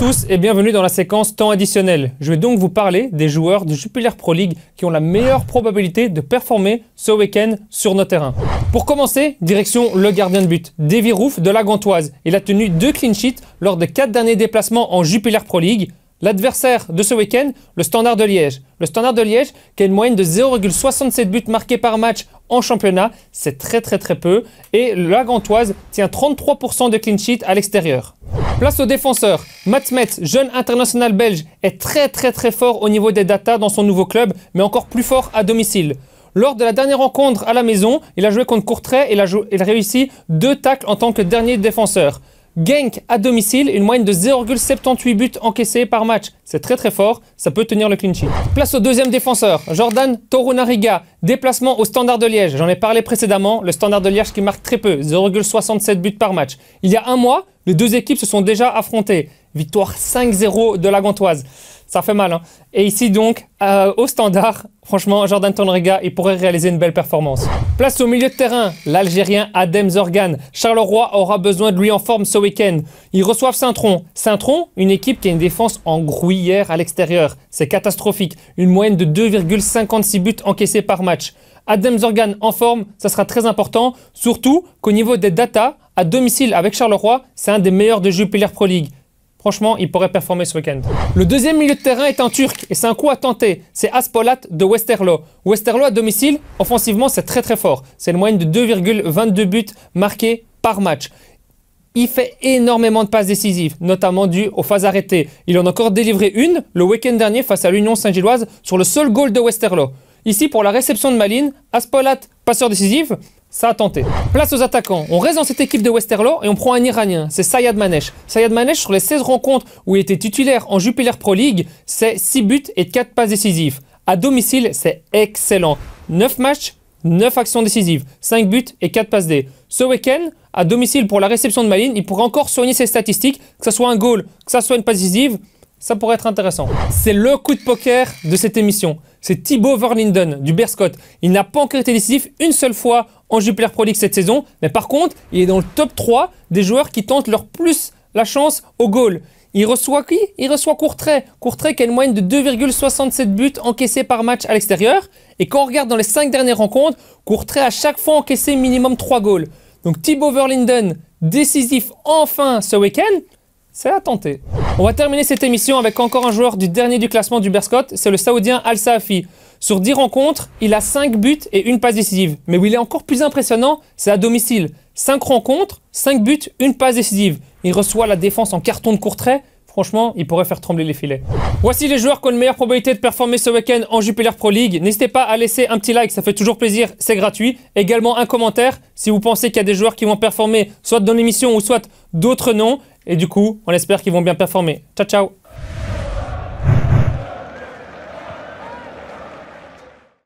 tous et bienvenue dans la séquence temps additionnel. Je vais donc vous parler des joueurs de Jupiler Pro League qui ont la meilleure probabilité de performer ce week-end sur nos terrains. Pour commencer, direction le gardien de but, Davy Roof de la Gantoise. Il a tenu 2 clean sheets lors des 4 derniers déplacements en Jupiler Pro League. L'adversaire de ce week-end, le Standard de Liège. Le Standard de Liège qui a une moyenne de 0,67 buts marqués par match en championnat. C'est très peu. Et la Gantoise tient 33% de clean sheet à l'extérieur. Place aux défenseurs. Mats Metz, jeune international belge, est très fort au niveau des datas dans son nouveau club, mais encore plus fort à domicile. Lors de la dernière rencontre à la maison, il a joué contre Courtrai et il a réussi 2 tacles en tant que dernier défenseur. Genk à domicile, une moyenne de 0,78 buts encaissés par match. C'est très fort, ça peut tenir le clean sheet. Place au deuxième défenseur, Jordan Torunariga, déplacement au Standard de Liège. J'en ai parlé précédemment, le Standard de Liège qui marque très peu, 0,67 buts par match. Il y a un mois, les deux équipes se sont déjà affrontées. Victoire 5-0 de la Gantoise. Ça fait mal, hein. Et ici donc, au Standard, franchement, Jordan Torunariga, il pourrait réaliser une belle performance. Place au milieu de terrain, l'Algérien Adem Zorgan. Charleroi aura besoin de lui en forme ce week-end. Ils reçoivent Saint-Tron. Saint-Tron, une équipe qui a une défense en gruyère à l'extérieur. C'est catastrophique. Une moyenne de 2,56 buts encaissés par match. Adem Zorgan en forme, ça sera très important. Surtout qu'au niveau des datas, à domicile avec Charleroi, c'est un des meilleurs de Jupiler Pro League. Franchement, il pourrait performer ce week-end. Le deuxième milieu de terrain est un Turc et c'est un coup à tenter. C'est Aspolat de Westerlo. Westerlo à domicile, offensivement, c'est très fort. C'est une moyenne de 2,22 buts marqués par match. Il fait énormément de passes décisives, notamment dues aux phases arrêtées. Il en a encore délivré une le week-end dernier face à l'Union Saint-Gilloise sur le seul goal de Westerlo. Ici, pour la réception de Malines, Aspolat, passeur décisif, ça a tenté. Place aux attaquants. On reste dans cette équipe de Westerlo et on prend un Iranien, c'est Sayad Manesh. Sayad Manesh, sur les 16 rencontres où il était titulaire en Jupiler Pro League, c'est 6 buts et 4 passes décisives. À domicile, c'est excellent. 9 matchs, 9 actions décisives, 5 buts et 4 passes D. Ce week-end, à domicile pour la réception de Malines, il pourrait encore soigner ses statistiques, que ce soit un goal, que ce soit une passe décisive. Ça pourrait être intéressant. C'est le coup de poker de cette émission. C'est Thibaut Verlinden du Beerschot. Il n'a pas encore été décisif une seule fois en Jupiler Pro League cette saison. Mais par contre, il est dans le top 3 des joueurs qui tentent leur plus la chance au goal. Il reçoit qui? Il reçoit Courtrai. Courtrai qui a une moyenne de 2,67 buts encaissés par match à l'extérieur. Et quand on regarde dans les 5 dernières rencontres, Courtrai a chaque fois encaissé minimum 3 goals. Donc Thibaut Verlinden, décisif enfin ce week-end. C'est à tenter. On va terminer cette émission avec encore un joueur du dernier du classement du Beerschot, c'est le Saoudien Al Saafi. Sur 10 rencontres, il a 5 buts et une passe décisive. Mais où il est encore plus impressionnant, c'est à domicile. 5 rencontres, 5 buts, une passe décisive. Il reçoit la défense en carton de Courtrai. Franchement, il pourrait faire trembler les filets. Voici les joueurs qui ont une meilleure probabilité de performer ce week-end en Jupiler Pro League. N'hésitez pas à laisser un petit like, ça fait toujours plaisir, c'est gratuit. Également un commentaire si vous pensez qu'il y a des joueurs qui vont performer soit dans l'émission ou soit d'autres non. Et du coup, on espère qu'ils vont bien performer. Ciao.